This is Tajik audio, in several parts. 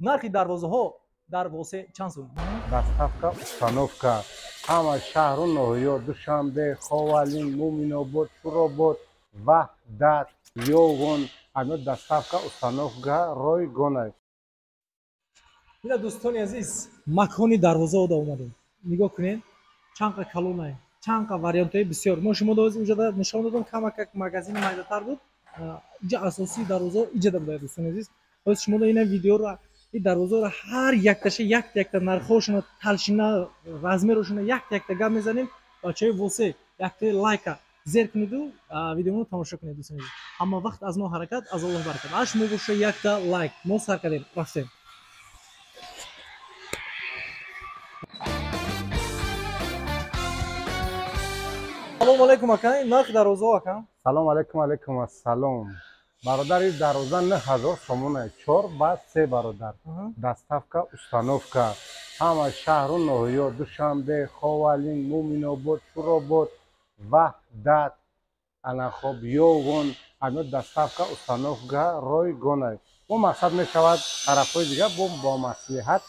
нархи дарвозаҳо дар восе чанд сум? Доставка, установка. Ҳама шаҳру ноҳиё Душанбе, Ховалин, Муминобод, Шуробод, Ваҳдат, Ёгон, ано доставка, установка ройгонай. ина дӯстони азиз, макони дарвозаода омадем. Нигоҳ кунед, чанқа калонае, чанқа вариантҳои бисёр. Мо шумо инҷода нишон додам, камакак магазини майдатар буд. Инҷа асосии дарвозаҳо иҷада будаа дӯстони азиз. ҳозир шумо ина видеоро ин дарвозаҳоро ҳар якташа якта нархҳошуно, талшина, размерошуно якта гап мезанем. Бачаҳои восе якта лайка зер куниду видеоро тамошо кунед дӯстони азиз. Ҳама вақт аз мо ҳаракат, аз Аллоҳ баракат. Аш мо боша якта лайк. Мо сар кардем, рафтем. Салому алайкум ака. Нархи дарвозаҳо ака? Салом алайкум, алайкум ассалом. Бародар, ин дарвоза 9000 сомон аст. 4 ба 3 бародар. Доставка, установка. Ҳама шаҳру ноҳиё Душанбе, Ховалин, Муминобод, Шуробод, Ваҳдат, Анахоб, Ёгон, ано доставка, установка ройгонай. Бо мақсад мешавад тарафҳои дигар бо маслиҳат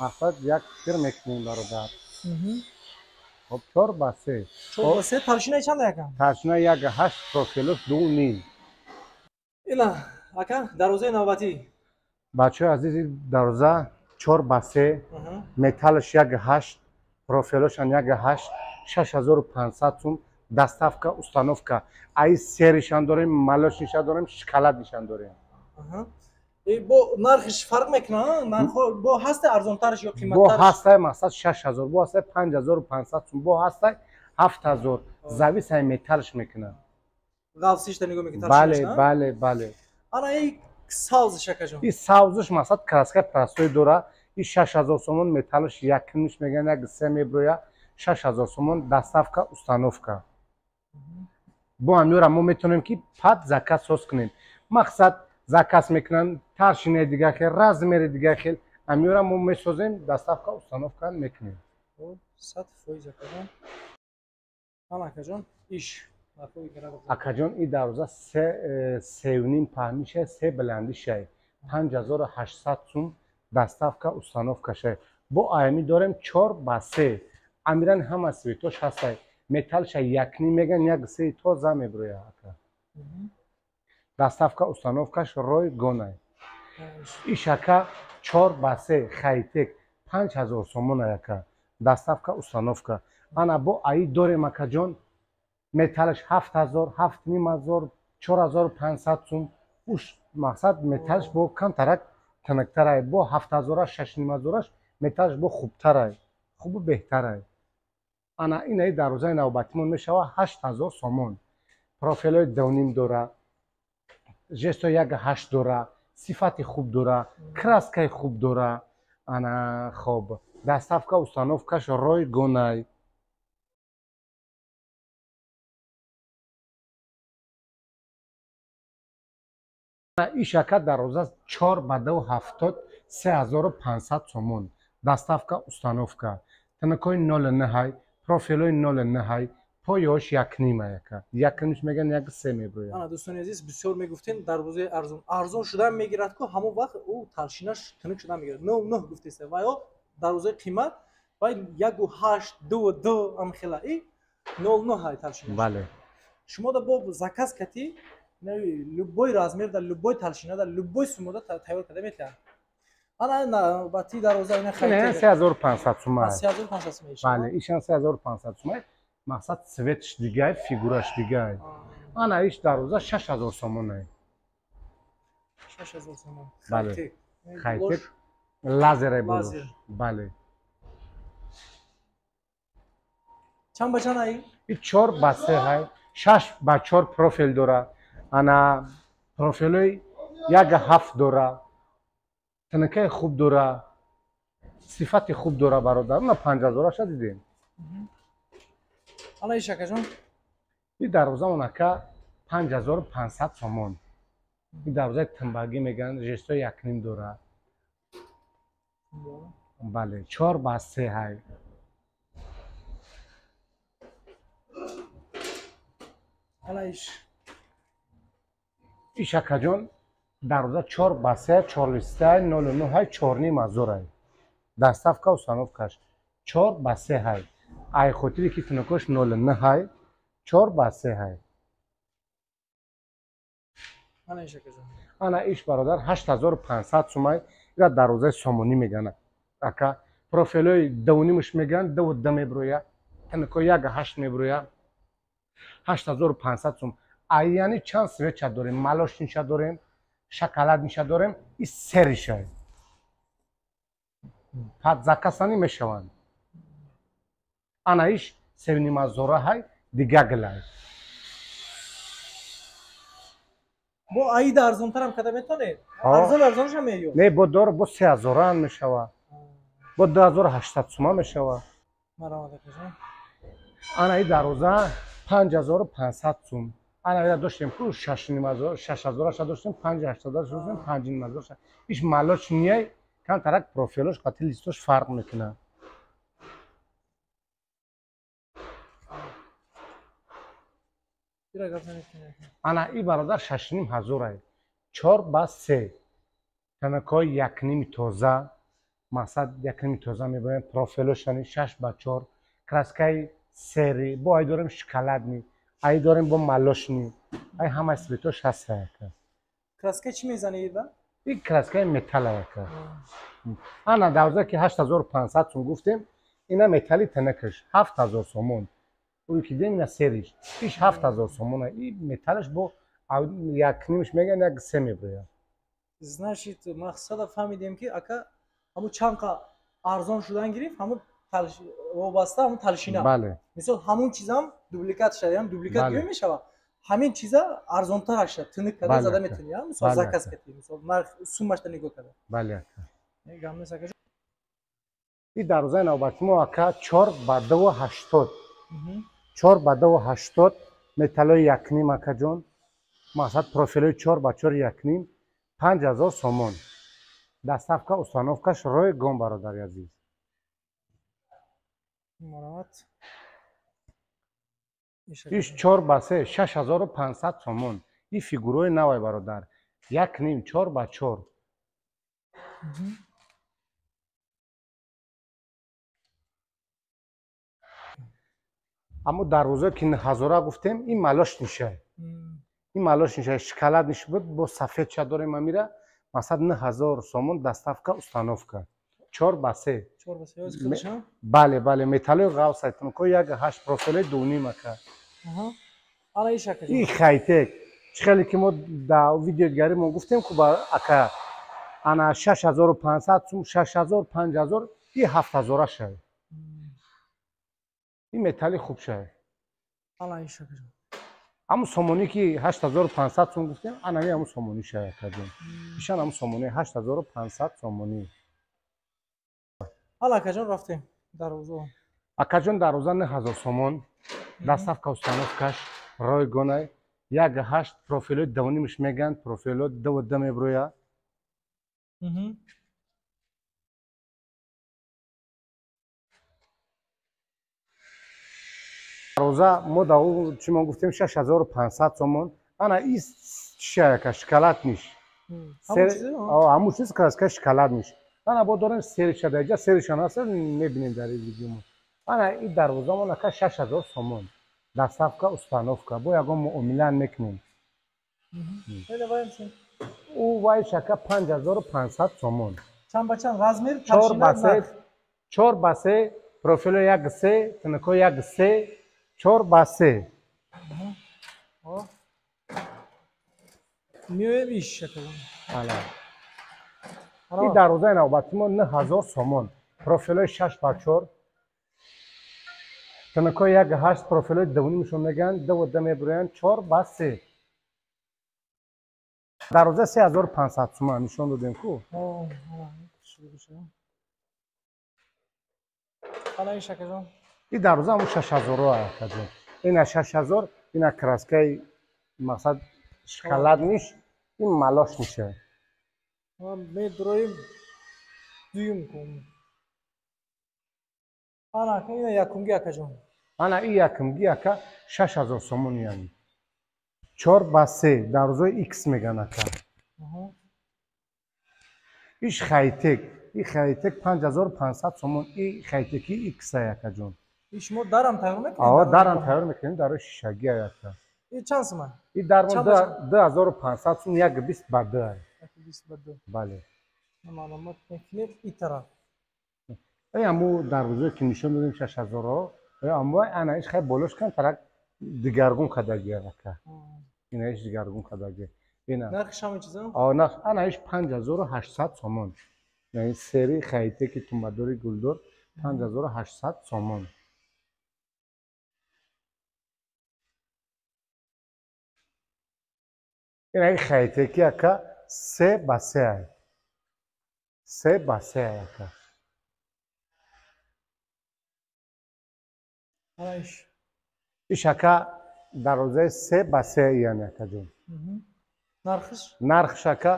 мақсад як фикр мекунем бародар. Хоб 4 ба 3. 4 ба 3 талшинаи чанд ака? Талшина 1.8 профилош 2.5. Ина ака дарвозаи навбатӣ. Бачаҳои азизи дарвоза 4 ба 3, металлаш 1.8, профилошам 1.8, 6500 сум, доставка, установка. Ай серишан дорем, малошнишан дорем, шоколаднишан дорем. Бо нархиш фарқ мекунад? Нархҳо бо ҳастай арзонтараш ё қиматтараш? Бо ҳастай мақсад 6000, бо ҳастай 5500 сум, бо ҳастай 7000. Зависай металлаш мекунад. ғафсишта нигоҳ мекунад. Бале. Ана ин савзиш акаҷон. Ин савзиш мақсад краскаи простой дора. Ин 6000 сомон металлаш якумиш меган, 1.3 меброя. 6000 сомон доставка, установка. Бо амёра мо метавонем ки пад заказ соз кунем. Мақсад заказ мекунам, талшинаи дигар хел, размери дигар хел. Амёра мо месозем, доставка, установка мекунем. 100% акаҷон. Ана акаҷон, иш акаҷон ин дарвоза 3.5 паҳмиша, 3 баландиша, 5800 сум, доставка, установкаша. Бо аями дорем 4 ба 3. Амиран ҳама светош ҳастай. Металлша 1.5 меган, 1.3 тоза меброя ака. Доставка, установкаш ройгонай. Ишака 4 ба 3 хайтек 5000 сомон ака. Доставка, установка. Ана бо аи дорем акаҷон. Металлаш 7000, 7500, 4500 сум. Уш мақсад металлаш бо камтарак танактарай. Бо 7000, 6500 металлаш бо хубтарай. Хубу беҳтарай. Ана инаи дарвозаи навбатимон мешава 8000 сомон. Профилои 2.5 дора. Жесто 1.8 дора. Сифати хуб дора. Краскаи хуб дора. Ана хоб. Доставка, установкаш ройгонай. Ишака дарвоза 4 ба 2.70, 3500 сомон. Доставка, установка. Танакои 0.9, профилои 0.9, поёш 1.5 ака. 1.5 меган, 1.3 меброя. Ана дӯстони азиз, бисёр мегуфтен дарвозаи арзон. Арзон шуда мегирад ку ҳамон вақт ӯ талшинаш тинук шуда мегирад. 0.9 гуфтест. Ва ё дарвозаи қимат ва 1.8, 2.2 ам хела. И 0.9 ай талшинаш. Бале. Шумо да бо заказ кати любой размер да любой талшина да любой сумода тайёр карда метавад. Ана навбати дарвоза ина хайтек 3500 сум. 3500 сум. Бале, ишан 3500 сум. Мақсад цветш дигай, фигураш дигай. Ана иш дарвоза 6000 сомон ай. 6000 сомон. Бале. Хайтек лазер булош. Бале. Чанд ба чанд ай? 4 ба 3 ай. 6 ба 4 профил дора. Ана профилои 1.7 дора. Танакаи хуб дора. Сифати хуб дора бародар. Ана 5000 аша дидем. Ана иш акаҷон? Ин дарвоза онака 5500 сомон. Ин дарвозаи тимбагӣ меган, жесто 1.5 дора. Бале, 4 ба 3 ай. Ана иш акаҷон дароза 4 ба 3 4 листа 09 ҳай 4 ним азор ай даставка установкаш 4 ба 3 ҳай ай хотире ки тунакош 09 ҳай 4 ба 3 ҳай Ана иша кажон. ана иш бародар 8500 сум ай ира дарозаи сомонӣ мегана ака профилои давнимаш меган 2 меброя танако 1.8 меброя 8500 сум ай яъни чанд свеча дорем малошниша дорем шоколадниша дорем и сериша пад закасани мешаванд ана иш севнимазора ҳай дигаглай Бо аида арзонтарам када метонед? Арзонаш ҳам меёб. не бо дор бо 3000 мешава бо 2800 сума мешава Маромада кажон. ана и дароза 5500 сум ана ира доштем ку 6000 доштем 5800 доштем 5000 иш малоч ниай кам тарак профилош қати листош фарқ мекунад Ира гап намекунед. ана и бародар 6500 ай 4 ба 3 танакои якними тоза масад якними тоза мебоям профилошани 6 ба 4 краскаи сери бо ай дорем шоколадни ай дорем бо малошни ай ҳамаи светош ҳаст яка Краска чӣ мезанед да? и краскаи металл яка ана давза ки 8500 сум гуфтем ина металли танакаш 7000 сомон ӯи ки дем ина сериш иш 7000 сомон и металлаш бо якнимаш меган як се меброя Значит, мақсада фаҳмидем ки ака ҳамун чанқа арзон шудан гирифт, ҳамун вобаста ҳамун талшина. бале Мисол ҳамун чизам дубликат шуда, яъни дубликат Бале. гӯй мешава. Ҳамин чиза арзонтар шуда, тинук када Бале, зада ака. метавонӣ, я? Мисол Бале, заказ ака. кардӣ, мисол нарх суммашда нигоҳ када. бале ака Гам нест ака. и дарозаи навбати мо ака 4 ба 280 4 ба 280 металлои якним акаҷон мақсад профилои 4 ба 4 якним 5000 сомон даставка установкаш ройгон бародари азиз Маромад. иш 4 ба 3 6500 сомон и фигурои навай бародар якним 4 ба 4 аммо дарвоза ки ҳазора гуфтем ин малошнишай ин малошнишай шоколадниш буд бо сафедша дорем амира масад 9000 сомон даставка установка 4 ба 3 4 ба 3 худшам. бале бале металлои ғавсай тунко 1.8 профилои дуним ака Аҳа. Ана иш ака. и хайтек чихеле ки мо да видеогари мо гуфтем ку ба ака ана 6500 сум 6000 5000 и 7000 шай ин металли хуб шай Ана иш ака. ҳамун сомонӣ ки 8500 сум гуфтем анави ҳамун сомонӣ шай акаҷон ишан ҳамун сомонӣ 8500 сомонӣ Ала акаҷон рафтем дарвоза. акаҷон дароза 9000 сомон даставка установкаш ройгонай 1.8 профилои давнимаш меган профило 2 меброя дароза мо даву чӣ мо гуфтем 6500 сомон ана и чишаяка шоколадниш ҳамун чиз краска шоколадниш ана бо дорем сериша даиҷа сериша наста мебинем дар ин видеомо ана и дарвозамон ака 6000 сомон даставка установка бо ягон муомилаам мекунем ӯ вайш ака 5500 сомон Чанд ба чанд размер 4 ба 3 профило 1 тунко 1 4 ба 3 миёем иш ака. и дарозаи навбати мо 9000 сомон профилои 6 ба 4 тунко 1.8 профилои давнимашон меган 2 меброянд 4 ба 3 дароза 3500 сума нишон додем ку Ана иш ака ҷон. и дароза ҳамун 6000 акаҷон ина 6000 ина краскаи мақсад шоколадниш ин малошниша медроим дуюм кун. Ана ака ина якумги ака ҷон. ана и якумги ака 6000 сомон яъни 4 ба 3 дарозаи икс меган ака иш хайтек, ин хайтек 5500 сомон. ин хайтеки икс ака ҷон. ин шумо дарам тайёр мекунед? Ао дарам тайёр мекунем, дарои шишагӣ ака. ин чанд сум? ин дармон 2500 сум, 120 ба 2 ай. 120 ба 2. бале. маълумот мекунем ин тараф. аму дарвозае ки нишон додем 6000 аммо ана иш хай болош кан тарак дигаргун кадаги ака. ина иш дигаргун кадаги. ина нархиш ҳамин чиза? нарх ана иш 5800 сомон. яъни сери хайтеки тумбадори гулдор 5800 сомон. ина ин хайтеки ака 3 ба 3 ай. 3 ба 3 ай ака. иш ака дарозаи 3 ба 3 яъни ака ҷон. нархиш ака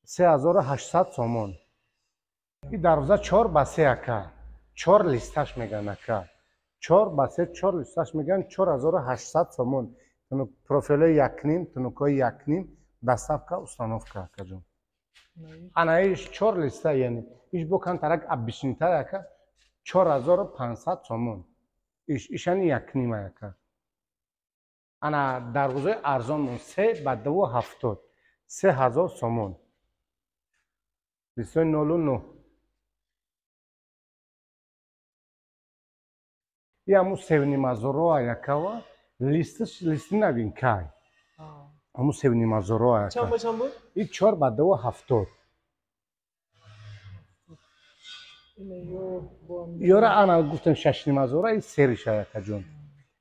3800 сомон. ин дароза 4 ба 3 ака. 4 листаш меган ака. 4 ба 3 4 листаш меган 4800 сомон. профилои якним, тунукои якним, доставка, установка ака ҷон. ана иш 4 листа яъни иш бокан тарак обичнита ака 4500 сомон. ишани якним ака. ана дарвозаи арзон 3 ба 270 3000 сомон. листои 09. ин аму севнимазоро аякава листи новинкай. аму севнимазоро аяка. чанд ба чанд буд? ин 4 ба 270. ёра ана гуфтем 6,5 ин сериш аяка ҷон.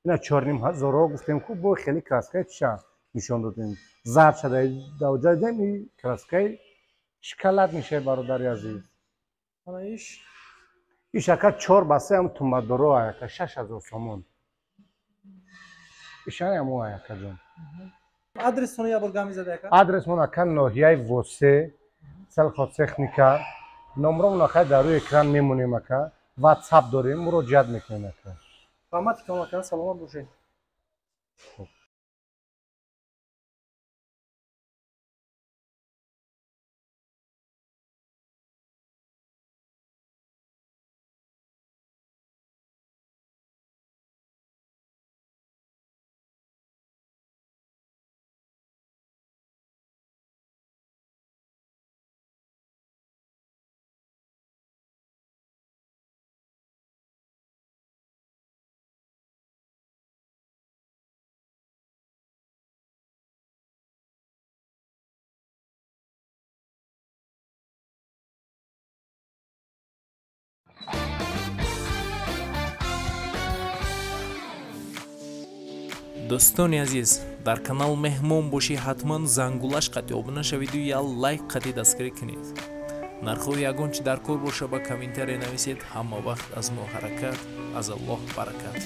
ина 4,5 гуфтем ку бо хеле краскаи чиша нишон додем. зард шадаи давҷа дем ин краскаи шоколад мешай бародари азиз. ана иш ака 4 ба 3 ам тумбадоро аяка 6000 сомон. ишани аму аяка ҷон. адресони я бор гами зада ака? адресмон ака ноҳияи восе селхозтехника. номромон ака дар рӯи экран мемонем ака. ватсап дорем, муроҷиат мекунем ака. раҳмати кам ака, саломат бошед. дӯстони азиз, дар канал меҳмон бошӣ ҳатман зангулаш қати обуна шавиду я лайк қати дастгирӣ кунед. нархҳои ягон чи дар кор боша ба комментария нависед. ҳама вақт аз мо ҳаракат, аз Аллоҳ баракат.